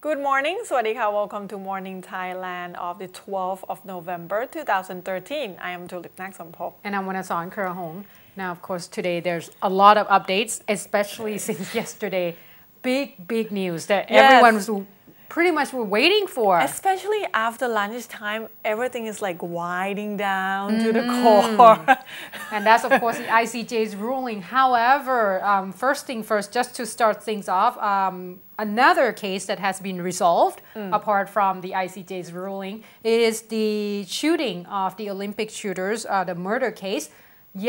Good morning สวัสดีค่ะ Welcome to Morning Thailand of the 12th of November 2013 I am Tulip Naksampok And I'm Wanasan Kurahong. Now, of course, today there's a lot of updates, especially since yesterday. Big news that everyone was pretty much were waiting for. Especially after lunchtime, everything is like winding down to the core. And that's, of course, the ICJ's ruling. However, first thing first, just to start things off, another case that has been resolved, apart from the ICJ's ruling, is the shooting of the Olympic shooters, the murder case.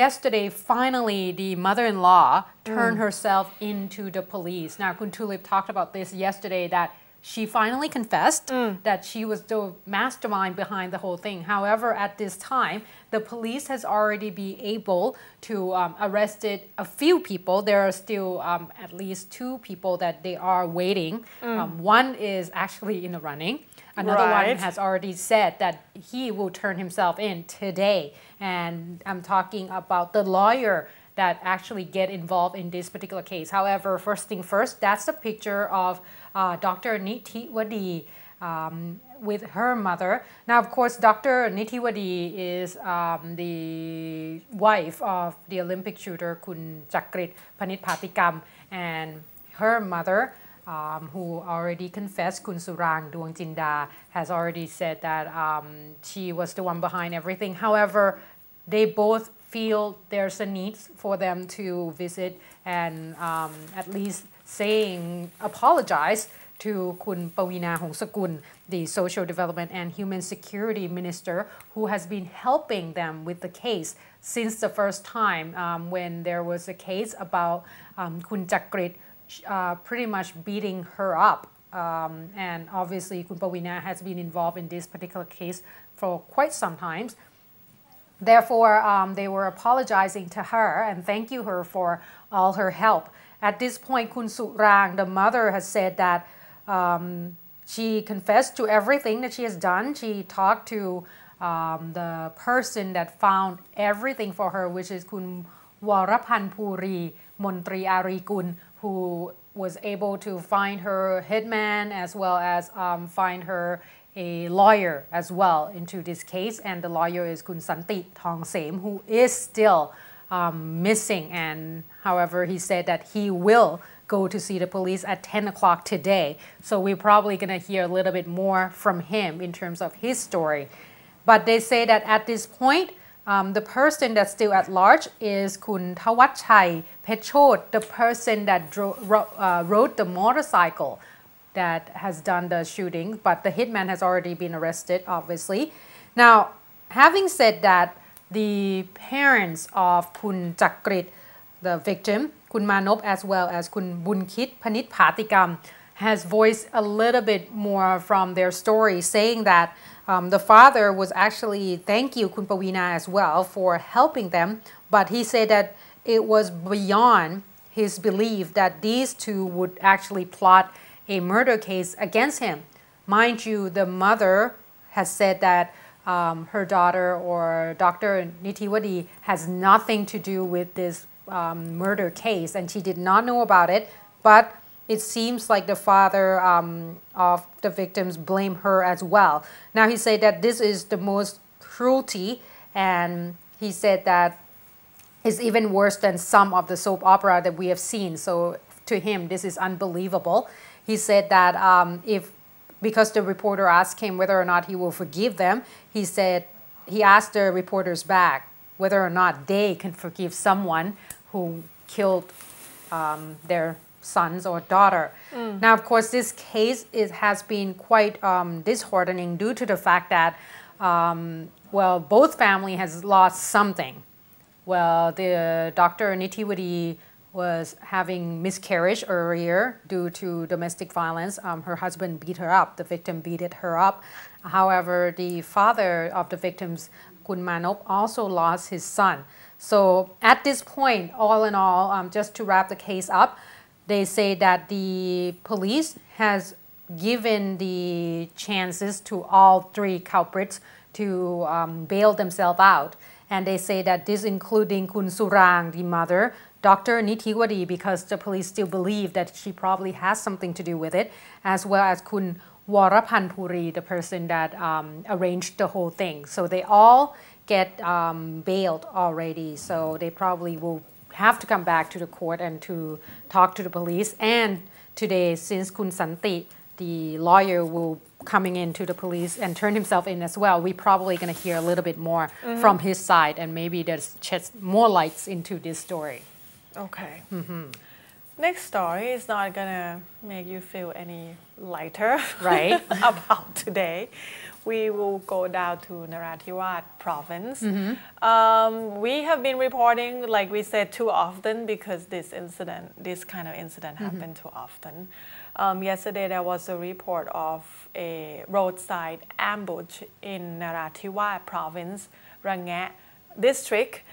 Yesterday, finally, the mother-in-law turned herself into the police. Now, Kun Tulip talked about this yesterday, that she finally confessed that she was the mastermind behind the whole thing. However, at this time, the police has already been able to arrested a few people. There are still at least 2 people that they are waiting. One is actually in the running. Another one has already said that he will turn himself in today. And I'm talking about the lawyer that actually get involved in this particular case. However, first thing first, that's a picture of Dr. Narathiwat with her mother. Now, of course, Dr. Narathiwat is the wife of the Olympic shooter Kun Chakrit Panit Patikam, and her mother, who already confessed, Kun Surang Duangchinda, has already said that she was the one behind everything. However, they both feel there's a need for them to visit and at least apologize to Kun Pawina Hongsakul, the Social Development and Human Security Minister, who has been helping them with the case since the first time when there was a case about Kun Chakrit pretty much beating her up. And obviously, Kun Pawina has been involved in this particular case for quite some time. Therefore, they were apologizing to her and thank you her for all her help. At this point, Kun Surang, the mother, has said that she confessed to everything that she has done. She talked to the person that found everything for her, which is Kun Warapan Puri Montri Arikun, who was able to find her hitman as well as find her a lawyer as well into this case. And the lawyer is Kun Santi Thong Sem, who is still missing. And however, he said that he will go to see the police at 10 o'clock today. So we're probably going to hear a little bit more from him in terms of his story. But they say that at this point, the person that's still at large is Kun Thawatchai Pechot, the person that rode the motorcycle that has done the shooting, but the hitman has already been arrested, obviously. Now, having said that, the parents of Kun Chakrit, the victim, Kun Manop, as well as Kun Bunkit Panit Patikam, has voiced a little bit more from their story, saying that the father was actually thank you Kun Pawina as well for helping them, but he said that it was beyond his belief that these 2 would actually plot a murder case against him. Mind you, the mother has said that her daughter or Dr. Narathiwat has nothing to do with this murder case, and she did not know about it, but it seems like the father of the victims blame her as well. Now, he said that this is the most cruelty, and he said that it's even worse than some of the soap opera that we have seen. So to him, this is unbelievable. He said that because the reporter asked him whether or not he will forgive them, he asked the reporters back whether or not they can forgive someone who killed their sons or daughter. Now, of course, this case has been quite disheartening due to the fact that, both family has lost something. Well, the Dr. Narathiwat was having miscarriage earlier due to domestic violence. Her husband beat her up. The victim beat her up. However, the father of the victims, Kun Manop, also lost his son. So at this point, all in all, just to wrap the case up, they say that the police has given the chances to all 3 culprits to bail themselves out. And they say that this including Kun Surang, the mother, Dr. Nithiwadi, because the police still believe that she probably has something to do with it, as well as Kun Warapanpuri, the person that arranged the whole thing. So they all get bailed already. So they probably will have to come back to the court and to talk to the police. And today, since Kun Santi, the lawyer, will coming into the police and turn himself in as well, we're probably going to hear a little bit more from his side, and maybe there's just more lights into this story. Okay. Next story is not gonna make you feel any lighter, right? About today. We will go down to Narathiwat province. We have been reporting, like we said, too often because this kind of incident happened too often. Yesterday there was a report of a roadside ambush in Narathiwat province, Rangay district.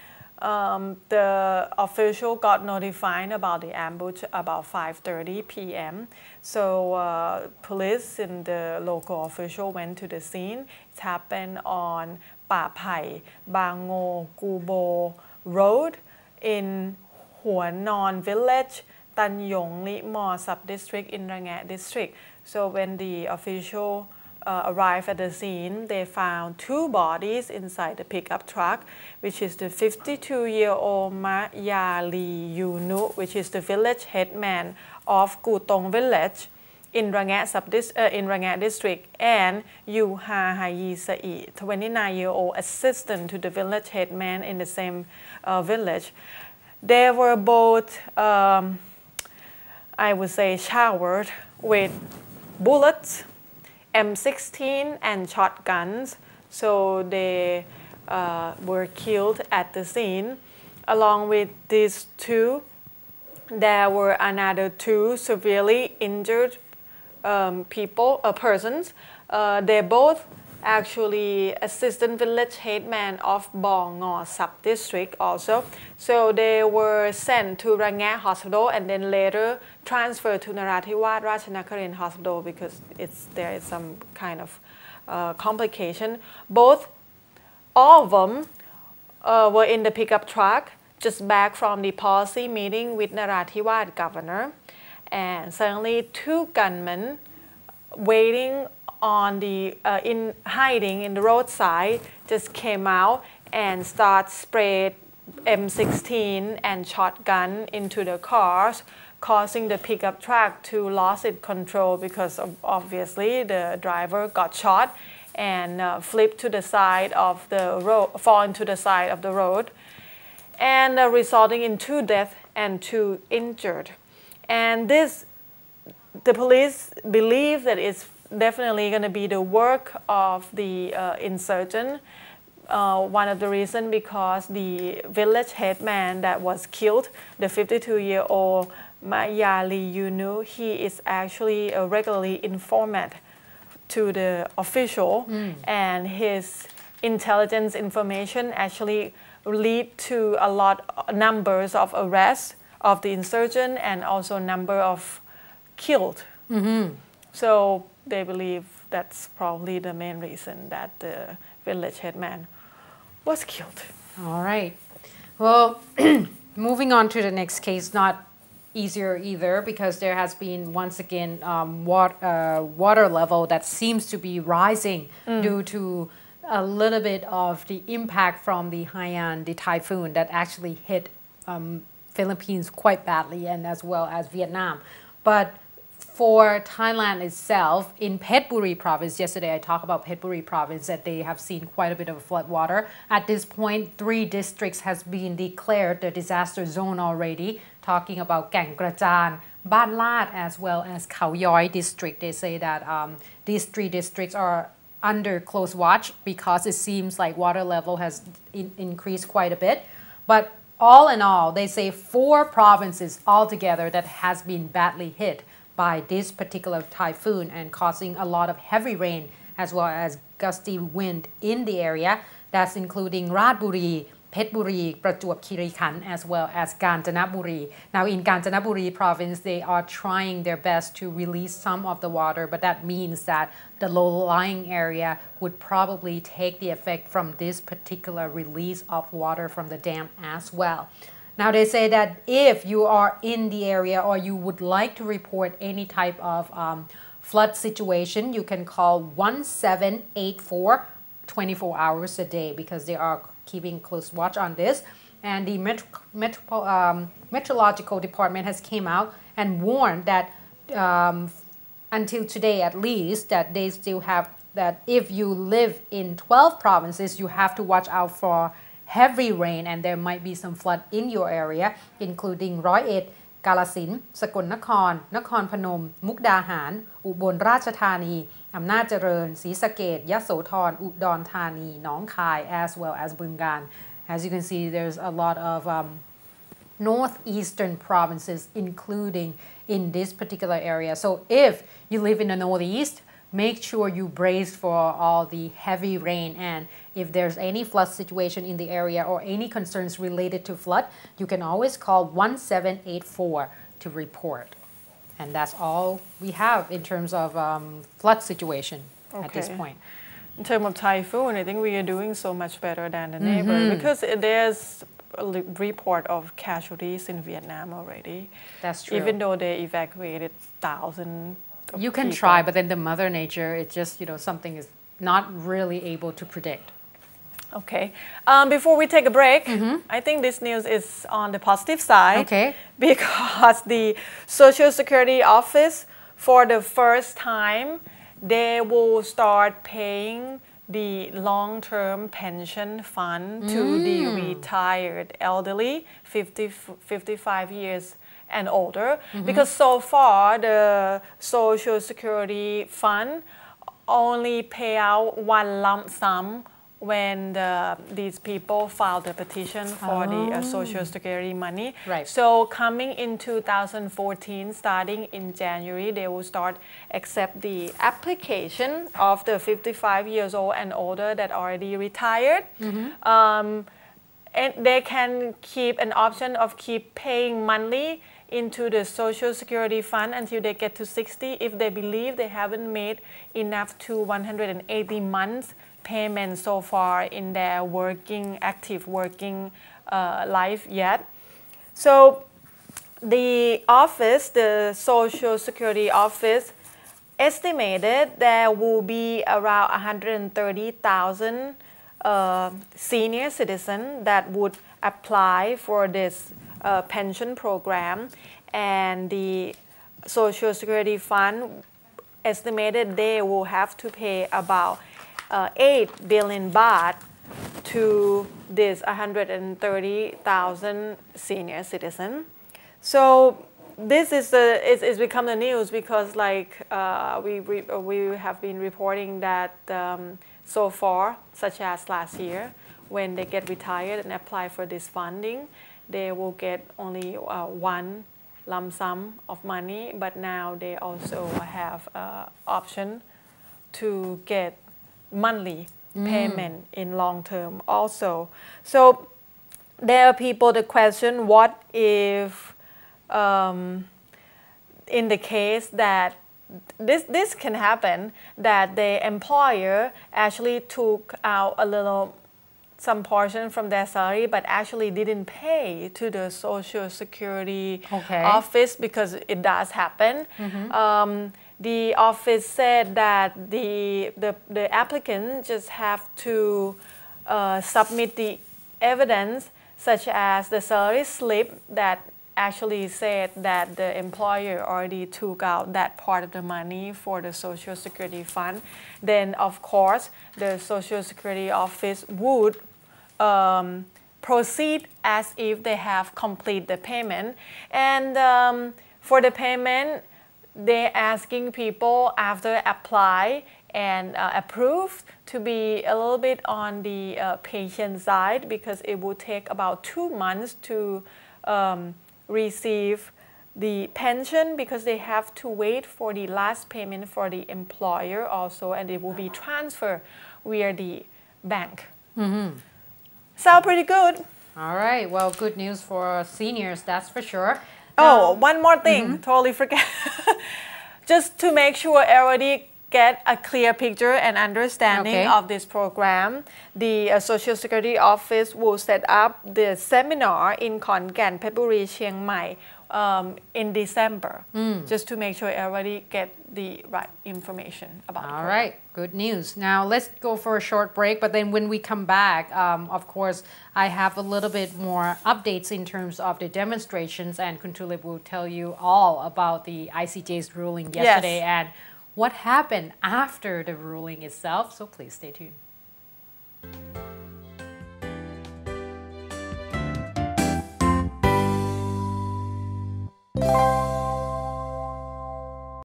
The official got notified about the ambush about 5:30 p.m. So police and the local official went to the scene. It happened on Pa Pai, Bango, Kubo Road in Huanon village, Tan Yong Li Mo sub-district in Rangay district. So when the official arrived at the scene, they found two bodies inside the pickup truck, which is the 52-year-old Mayali Yunu, which is the village headman of Kutong village in Rangay district, and Yu Ha Hayi Sai, 29-year-old assistant to the village headman in the same village. They were both, I would say, showered with bullets, M16 and shotguns, so they were killed at the scene. Along with these two, there were another two severely injured persons. They both actually assistant village headman of Bongo sub-district also. So they were sent to Rangay hospital and then later transferred to Narathiwat Ratchanakarin hospital because there is some kind of complication. All of them were in the pickup truck just back from the policy meeting with Narathiwat governor, and suddenly two gunmen waiting on the in hiding in the roadside just came out and start sprayed M16 and shotgun into the cars, causing the pickup truck to lose its control because obviously the driver got shot and flipped to the side of the road, fall into the side of the road, and resulting in 2 deaths and 2 injured. And the police believe that it's definitely going to be the work of the insurgent. One of the reasons because the village headman that was killed, the 52-year-old Mayali Yunu, he is actually a regularly informant to the official, and his intelligence information actually lead to numbers of arrests of the insurgent and also number of killed. So they believe that's probably the main reason that the village headman was killed. All right. Well, moving on to the next case, not easier either because there has been once again water level that seems to be rising due to a little bit of the impact from the Haiyan, the typhoon that actually hit Philippines quite badly, and as well as Vietnam. But for Thailand itself, in Phetchaburi province, yesterday I talked about Phetchaburi province, that they have seen quite a bit of flood water. At this point, 3 districts has been declared the disaster zone already, talking about Kaeng Krachan, Ban Lat, as well as Khao Yoi district. They say that these 3 districts are under close watch because it seems like water level has increased quite a bit. But all in all, they say 4 provinces altogether that has been badly hit by this particular typhoon and causing a lot of heavy rain as well as gusty wind in the area. That's including Ratburi, Phetchaburi, Prachuap Khiri Khan, as well as Kanchanaburi. Now in Kanchanaburi province, they are trying their best to release some of the water, but that means that the low-lying area would probably take the effect from this particular release of water from the dam as well. Now they say that if you are in the area or you would like to report any type of flood situation, you can call 1784 24 hours a day because they are keeping close watch on this. And the meteorological department has came out and warned that until today at least, that they still have that if you live in 12 provinces, you have to watch out for heavy rain and there might be some flood in your area, including ร้อยเอ็ด กาฬสินธุ์ สกลนคร นครพนม มุกดาหาร อุบลราชธานี อำนาจเจริญ ศรีสะเกษ ยโสธร อุดรธานี หนองคาย as well as บึงกาฬ As you can see, there's a lot of northeastern provinces including in this particular area. So if you live in the northeast, make sure you brace for all the heavy rain, and if there's any flood situation in the area or any concerns related to flood, you can always call 1784 to report. And that's all we have in terms of flood situation at this point. In terms of typhoon, I think we are doing so much better than the neighbor because there's a report of casualties in Vietnam already. That's true. Even though they evacuated thousands of You can people. try, but then the mother nature, it's just, something is not really able to predict. Okay. Before we take a break, I think this news is on the positive side. Okay. Because the Social Security Office, for the first time, they will start paying the long-term pension fund to the retired elderly, 55 years and older. Because so far, the Social Security Fund only pay out one lump sum when these people file the petition for the Social Security money. Right. So coming in 2014, starting in January, they will start accept the application of the 55 years old and older that already retired. And they can keep an option of keep paying monthly into the Social Security Fund until they get to 60 if they believe they haven't made enough to 180 months payment so far in their active working life yet. So the office, the Social Security Office, estimated there will be around 130,000 senior citizens that would apply for this pension program, and the Social Security Fund estimated they will have to pay about 8 billion baht to this 130,000 senior citizens. So this is it's become the news because like we have been reporting that so far, such as last year, when they get retired and apply for this funding, they will get only one lump sum of money, but now they also have option to get monthly payment in long term also. So there are people that question, what if in the case that this can happen, that the employer actually took out some portion from their salary but actually didn't pay to the Social Security Office, because it does happen. The office said that the applicant just have to submit the evidence such as the salary slip that actually said that the employer already took out that part of the money for the Social Security Fund. Then of course the Social Security Office would proceed as if they have completed the payment. And for the payment, they're asking people after apply and approved to be a little bit on the patient side, because it will take about 2 months to receive the pension, because they have to wait for the last payment for the employer also, and it will be transferred via the bank. Sound pretty good. All right. Well, good news for seniors, that's for sure. Oh, one more thing, totally forget. Just to make sure everybody get a clear picture and understanding Okay. of this program, the Social Security Office will set up the seminar in Khon Kaen, Pheburi, Chiang Mai in December, just to make sure everybody get the right information about the All program. right, good news. Now let's go for a short break, but then when we come back, of course, I have a little bit more updates in terms of the demonstrations, and Kuntulip will tell you all about the ICJ's ruling yesterday and what happened after the ruling itself. So please stay tuned.